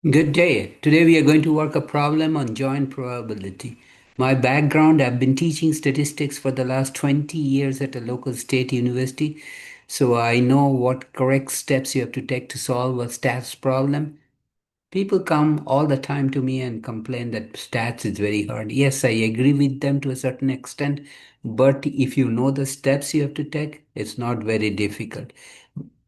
Good day. Today we are going to work a problem on joint probability. My background, I've been teaching statistics for the last 20 years at a local state university, so I know what correct steps you have to take to solve a stats problem. People come all the time to me and complain that stats is very hard. Yes, I agree with them to a certain extent, but if you know the steps you have to take, it's not very difficult.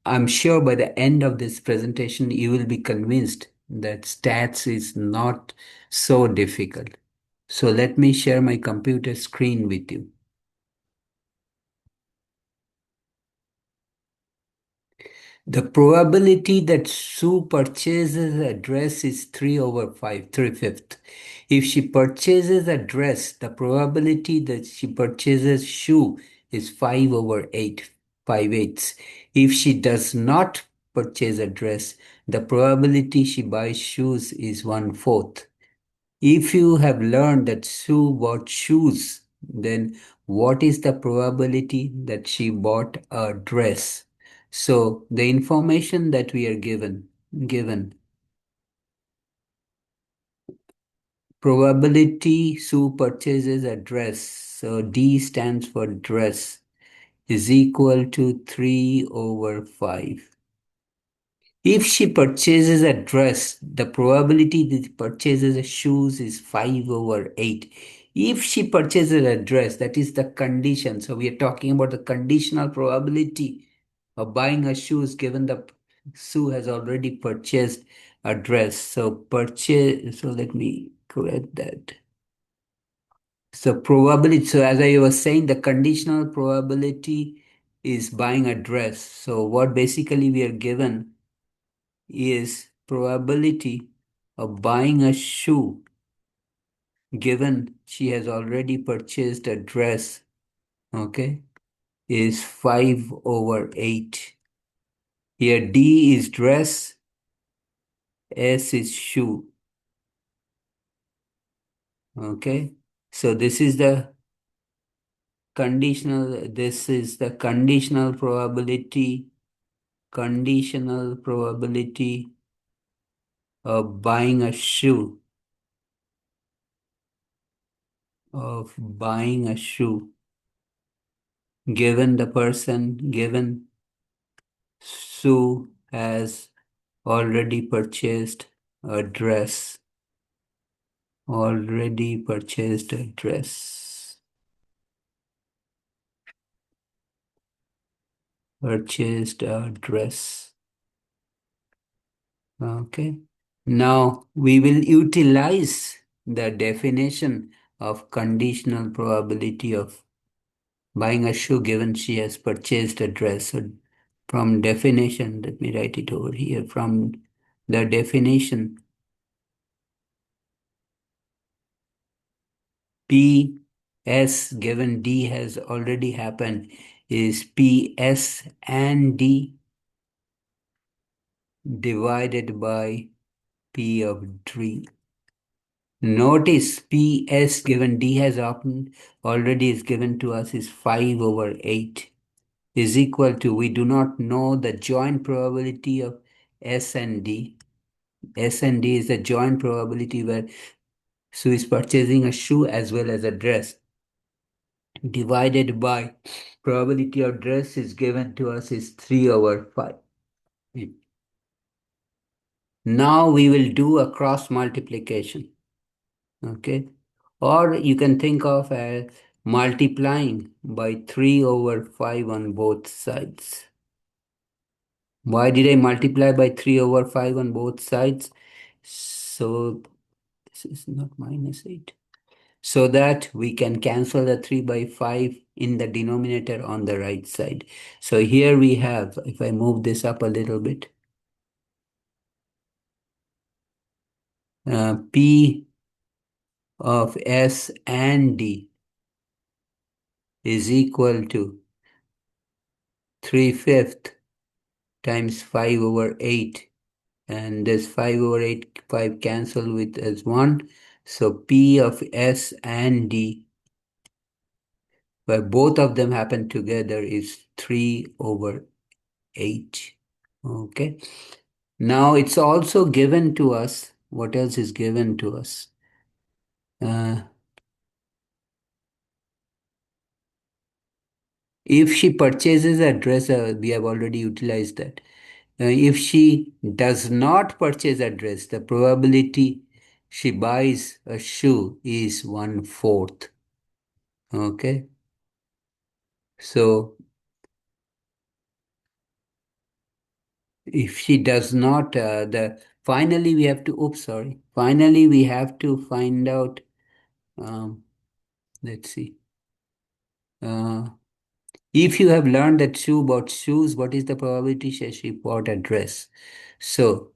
I'm sure by the end of this presentation, you will be convinced that stats is not so difficult. So let me share my computer screen with you. The probability that Sue purchases a dress is 3 over 5, 3/5. If she purchases a dress, the probability that she purchases shoe is 5 over 8, 5/8. If she does not purchase a dress, the probability she buys shoes is 1/4. If you have learned that Sue bought shoes, then what is the probability that she bought a dress? So the information that we are given probability Sue purchases a dress. So D stands for dress is equal to 3 over 5. If she purchases a dress, the probability that she purchases a shoes is 5 over 8. If she purchases a dress, that is the condition. So we are talking about the conditional probability of buying a shoes given the Sue has already purchased a dress. So let me correct that. So probability, so as I was saying, the conditional probability is buying a dress. So what basically we are given is probability of buying a shoe given she has already purchased a dress, okay, is 5 over 8. Here D is dress, S is shoe, okay. So this is the conditional probability of buying a shoe, given the person, given Sue has already purchased a dress. Already purchased a dress. Purchased a dress. Okay. Now we will utilize the definition of conditional probability of buying a shoe given she has purchased a dress. So from definition, let me write it over here. From the definition, PS given D has already happened is PS and D divided by P of D. Notice PS given D has already is given to us is 5 over 8 is equal to, we do not know the joint probability of S and D. S and D is the joint probability where Sue is purchasing a shoe as well as a dress, divided by probability of dress is given to us is 3 over 5. Now we will do a cross multiplication. Okay. Or you can think of as multiplying by 3 over 5 on both sides. Why did I multiply by 3 over 5 on both sides? So this is not minus 8. So that we can cancel the 3 by 5 in the denominator on the right side. So here we have, if I move this up a little bit, P of S and D is equal to 3/5 times 5 over 8. And this 5 over 8, 5 cancel with as 1. So P of S and D, where both of them happen together, is 3 over 8. Okay. Now it's also given to us. What else is given to us? Uh, if she purchases a dress, we have already utilized that. If she does not purchase a dress, the probability she buys a shoe is 1/4. Okay. So if she does not, finally we have to, oops, sorry. Finally, we have to find out, um, let's see. Uh, if you have learned that shoe about shoes, what is the probability she bought a dress? So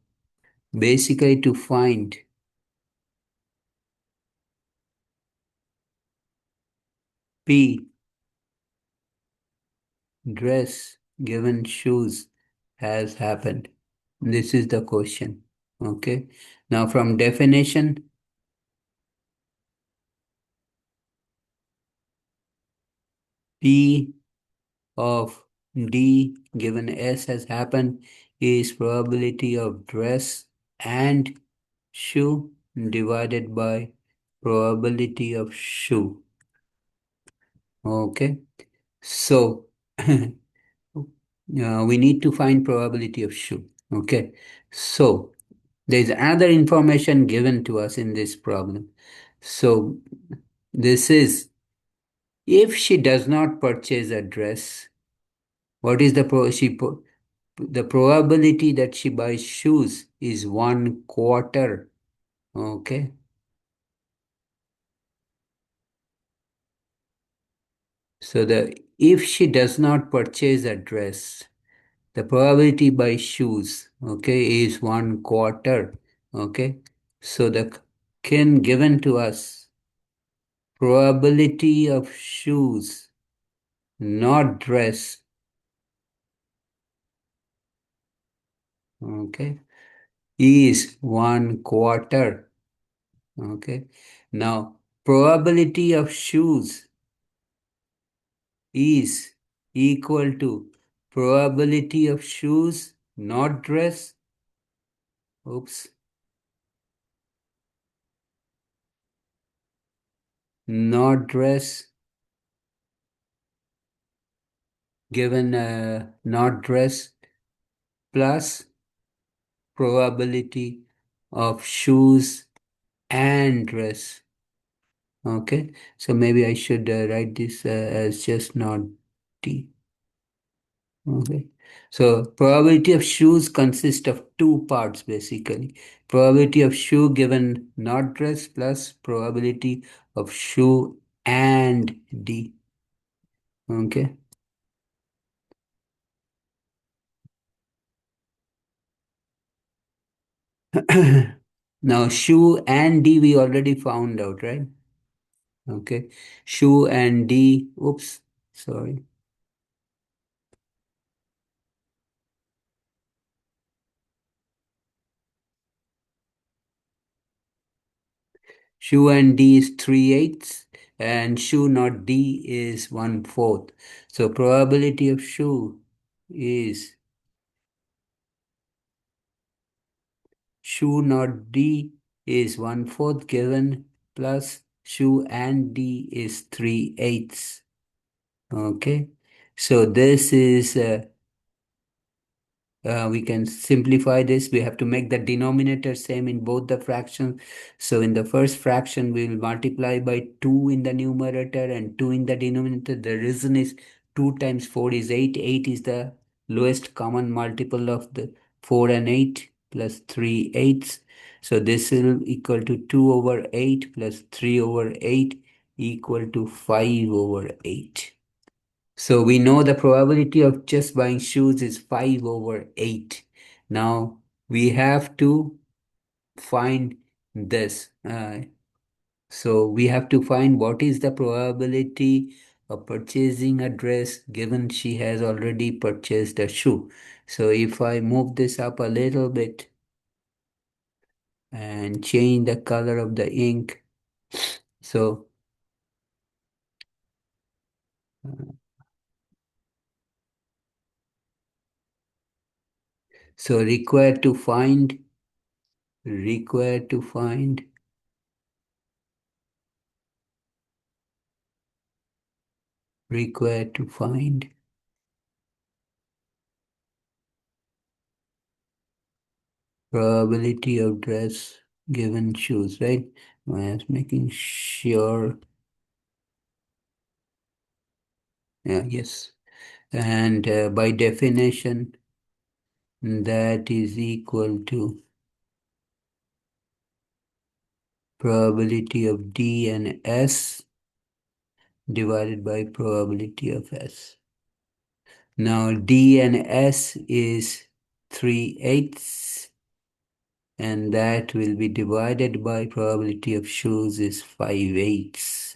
basically to find P dress given shoes has happened. This is the question. Okay. Now from definition, P of D given S has happened is probability of dress and shoe divided by probability of shoe. Okay. So we need to find probability of shoe. Okay. So there is another information given to us in this problem. So this is if she does not purchase a dress, what is the the probability that she buys shoes is 1/4. Okay. So the if she does not purchase a dress, the probability by shoes, okay, is 1/4. Okay. So the kin given to us probability of shoes, not dress. Okay. Is 1/4. Okay. Now probability of shoes is equal to probability of shoes not dress. Oops. Not dress given not dress plus probability of shoes and dress. Okay. So maybe I should write this as just not T. Okay. So probability of shoes consists of two parts basically. Probability of shoe given not dress plus probability of shoe and D. Okay. Now shoe and D we already found out, right? Okay. Shoe and D. Oops. Sorry. Shoe and D is 3/8 and shoe not D is 1/4. So probability of shoe is shoe not D is 1/4 given plus shoe and D is 3/8. Okay. So this is we can simplify this. We have to make the denominator same in both the fractions. So in the first fraction, we will multiply by 2 in the numerator and 2 in the denominator. The reason is 2 times 4 is 8. 8 is the lowest common multiple of the 4 and 8 plus 3/8. So this will equal to 2 over 8 plus 3 over 8 equal to 5 over 8. So we know the probability of just buying shoes is 5 over 8. Now we have to find this. So we have to find what is the probability of purchasing a dress given she has already purchased a shoe. So if I move this up a little bit and change the color of the ink, so So required to find required to find probability of dress given shoes, right? I was making sure. Yeah, yes. And by definition, that is equal to probability of D and S divided by probability of S. Now D and S is 3/8, and that will be divided by probability of shoes is 5/8.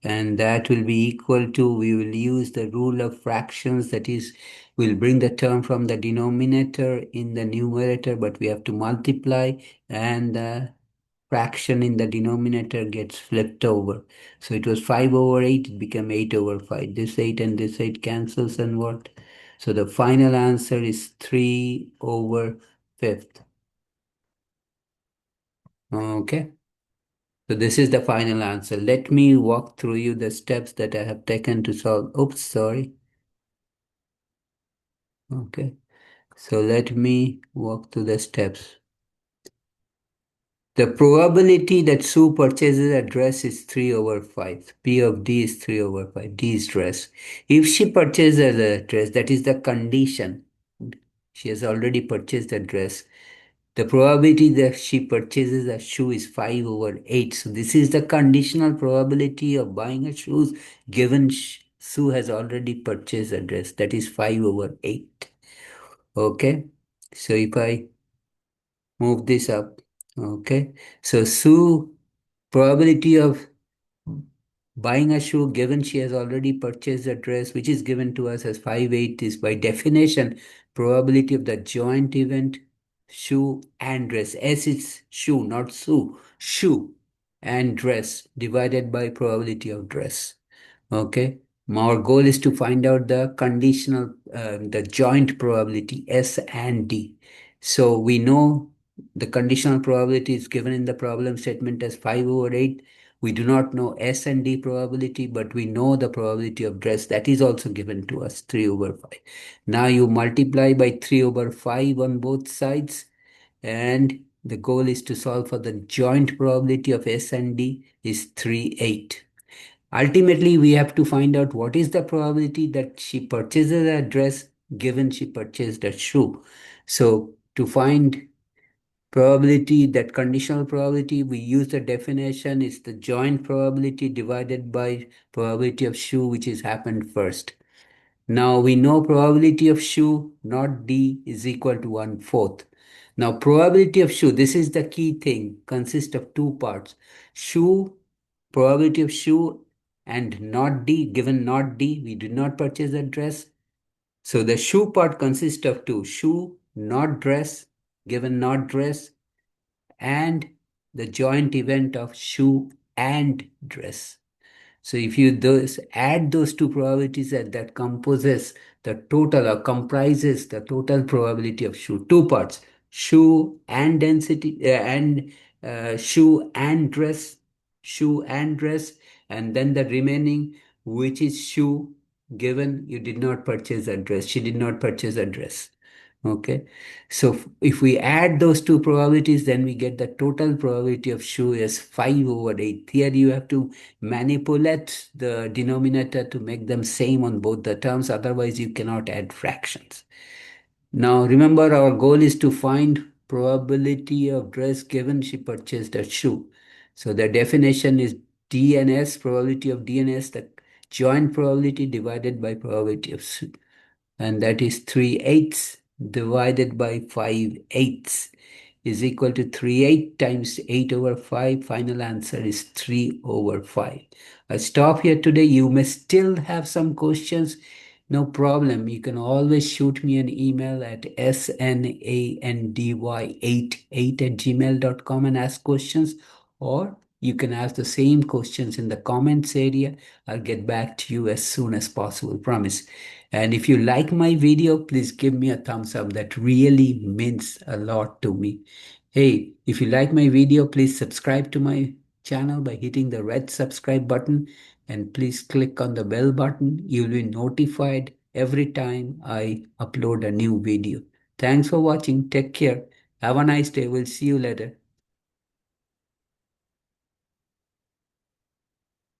And that will be equal to, we will use the rule of fractions, that is, we'll bring the term from the denominator in the numerator, but we have to multiply, and the fraction in the denominator gets flipped over. So it was 5/8, it became 8/5. This 8 and this 8 cancels, and what? So the final answer is 3/5. Okay. So this is the final answer. Let me walk through you the steps that I have taken to solve. Oops, sorry. Okay. So let me walk through the steps. The probability that Sue purchases a dress is 3/5. P of D is 3/5. D is dress. If she purchases a dress, that is the condition. She has already purchased a dress. The probability that she purchases a shoe is 5/8. So this is the conditional probability of buying a shoes given Sue has already purchased a dress. That is 5/8. Okay. So if I move this up, okay. So Sue probability of buying a shoe given she has already purchased a dress, which is given to us as 5/8, is by definition probability of the joint event shoe and dress. S is shoe, not sue. Shoe and dress divided by probability of dress. Okay. Our goal is to find out the conditional, the joint probability S and D. So we know the conditional probability is given in the problem statement as 5/8. We do not know S and D probability, but we know the probability of dress that is also given to us 3/5. Now you multiply by 3/5 on both sides, and the goal is to solve for the joint probability of S and D is 3/8. Ultimately, we have to find out what is the probability that she purchases a dress given she purchased a shoe. So to find probability, that conditional probability, we use the definition is the joint probability divided by probability of shoe, which has happened first. Now we know probability of shoe, not D, is equal to 1/4. Now probability of shoe, this is the key thing, consists of two parts. Shoe, probability of shoe, and not D, given not D, we did not purchase a dress. So the shoe part consists of two, shoe, not dress, given not dress, and the joint event of shoe and dress. So if you add those two probabilities, that composes the total or comprises the total probability of shoe. Two parts: shoe and density, and shoe and dress, and then the remaining, which is shoe, given you did not purchase a dress. She did not purchase a dress. Okay. So if we add those two probabilities, then we get the total probability of shoe is 5/8. Here you have to manipulate the denominator to make them same on both the terms. Otherwise, you cannot add fractions. Now, remember, our goal is to find probability of dress given she purchased a shoe. So the definition is DNS, probability of DNS, the joint probability divided by probability of shoe, and that is 3/8 divided by 5/8 is equal to 3/8 times 8/5. Final answer is 3/5. I stop here today. You may still have some questions. No problem. You can always shoot me an email at snandy88 at gmail.com and ask questions, or You can ask the same questions in the comments area. I'll get back to you as soon as possible, promise. And if you like my video, please give me a thumbs up. That really means a lot to me. Hey, if you like my video, please subscribe to my channel by hitting the red subscribe button, and please click on the bell button. You'll be notified every time I upload a new video. Thanks for watching. Take care. Have a nice day. We'll see you later.